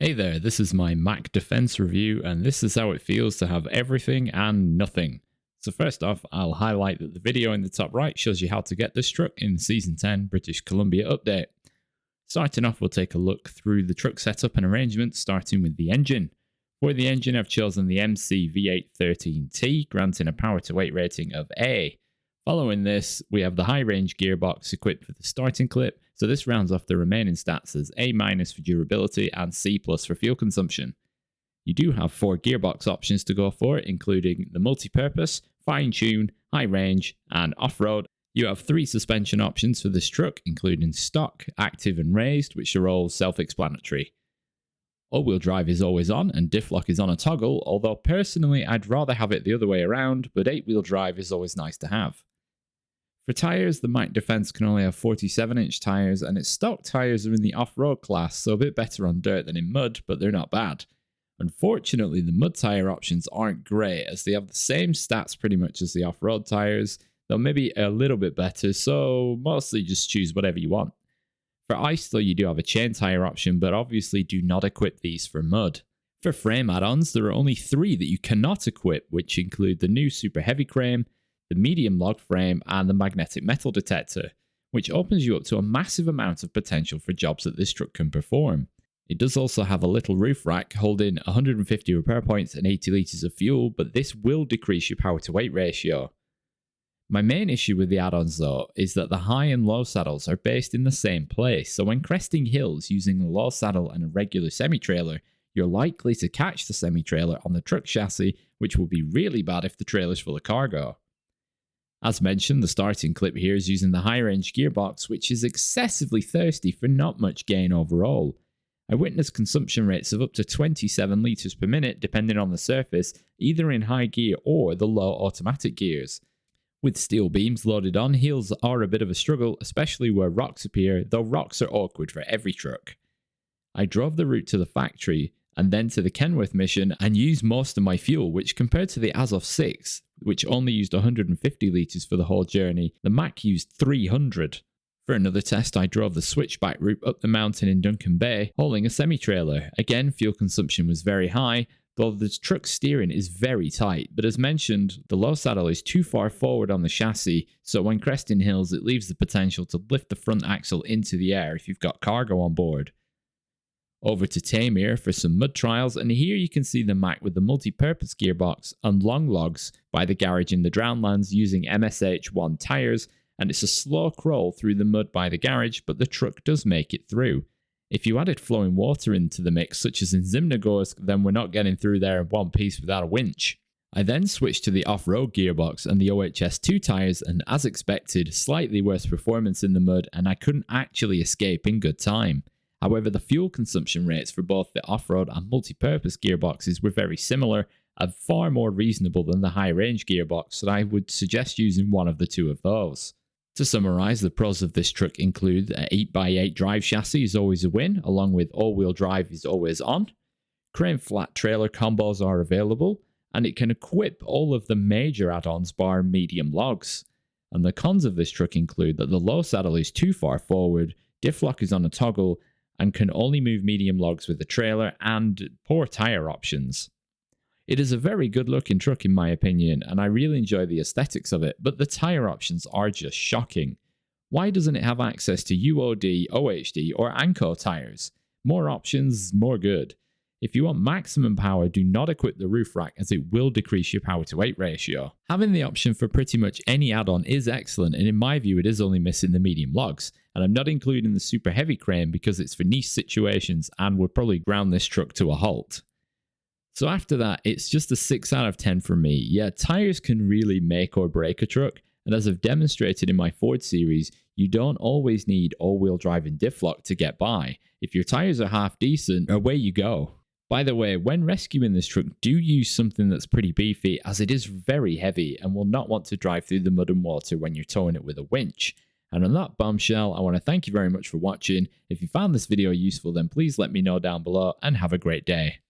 Hey there, this is my Mack defense review, and this is how it feels to have everything and nothing. So first off, I'll highlight that the video in the top right shows you how to get this truck in the Season 10 British Columbia update. Starting off, we'll take a look through the truck setup and arrangement, starting with the engine. For the engine, I've chosen the MC V813T, granting a power-to-weight rating of A. Following this, we have the high-range gearbox equipped with the starting clip, so this rounds off the remaining stats as A- for durability and C+ for fuel consumption. You do have 4 gearbox options to go for, including the multi-purpose, fine-tune, high-range, and off-road. You have 3 suspension options for this truck, including stock, active, and raised, which are all self-explanatory. All-wheel drive is always on, and diff lock is on a toggle, although personally I'd rather have it the other way around, but 8-wheel drive is always nice to have. For tyres, the Mack Defense can only have 47-inch tyres, and its stock tyres are in the off-road class, so a bit better on dirt than in mud, but they're not bad. Unfortunately, the mud tyre options aren't great, as they have the same stats pretty much as the off-road tyres, though maybe a little bit better, so mostly just choose whatever you want. For ice, though, you do have a chain tyre option, but obviously do not equip these for mud. For frame add-ons, there are only 3 that you cannot equip, which include the new super heavy frame, the medium log frame, and the magnetic metal detector, which opens you up to a massive amount of potential for jobs that this truck can perform. It does also have a little roof rack holding 150 repair points and 80 litres of fuel, but this will decrease your power to weight ratio. My main issue with the add-ons though is that the high and low saddles are based in the same place, so when cresting hills using a low saddle and a regular semi-trailer, you're likely to catch the semi-trailer on the truck chassis, which will be really bad if the trailer's full of cargo. As mentioned, the starting clip here is using the high-range gearbox, which is excessively thirsty for not much gain overall. I witnessed consumption rates of up to 27 litres per minute depending on the surface, either in high gear or the low automatic gears. With steel beams loaded on, hills are a bit of a struggle, especially where rocks appear, though rocks are awkward for every truck. I drove the route to the factory and then to the Kenworth mission and used most of my fuel, which compared to the Azov 6, which only used 150 litres for the whole journey, the Mack used 300. For another test, I drove the switchback route up the mountain in Duncan Bay, hauling a semi-trailer. Again, fuel consumption was very high, though the truck's steering is very tight, but as mentioned, the low saddle is too far forward on the chassis, so when cresting hills it leaves the potential to lift the front axle into the air if you've got cargo on board. Over to Tamir for some mud trials, and here you can see the Mack with the multi-purpose gearbox and long logs by the garage in the Drownlands using MSH1 tyres, and it's a slow crawl through the mud by the garage, but the truck does make it through. If you added flowing water into the mix, such as in Zimnogorsk, then we're not getting through there in one piece without a winch. I then switched to the off-road gearbox and the OHS2 tyres, and as expected, slightly worse performance in the mud, and I couldn't actually escape in good time. However, the fuel consumption rates for both the off-road and multi-purpose gearboxes were very similar and far more reasonable than the high-range gearbox, so I would suggest using one of the 2 of those. To summarise, the pros of this truck include an 8x8 drive chassis is always a win, along with all-wheel drive is always on, crane flat trailer combos are available, and it can equip all of the major add-ons bar medium logs. And the cons of this truck include that the low saddle is too far forward, diff lock is on a toggle, and can only move medium logs with the trailer, and poor tyre options. It is a very good looking truck in my opinion, and I really enjoy the aesthetics of it, but the tyre options are just shocking. Why doesn't it have access to UOD, OHD, or Anco tyres? More options, more good. If you want maximum power, do not equip the roof rack as it will decrease your power to weight ratio. Having the option for pretty much any add-on is excellent, and in my view it is only missing the medium logs, and I'm not including the super heavy crane because it's for niche situations and would probably ground this truck to a halt. So after that, it's just a 6 out of 10 for me. Yeah, tyres can really make or break a truck, and as I've demonstrated in my Ford series, you don't always need all-wheel drive and diff lock to get by. If your tyres are half decent, away you go. By the way, when rescuing this truck, do use something that's pretty beefy, as it is very heavy and will not want to drive through the mud and water when you're towing it with a winch. And on that bombshell, I want to thank you very much for watching. If you found this video useful, then please let me know down below and have a great day.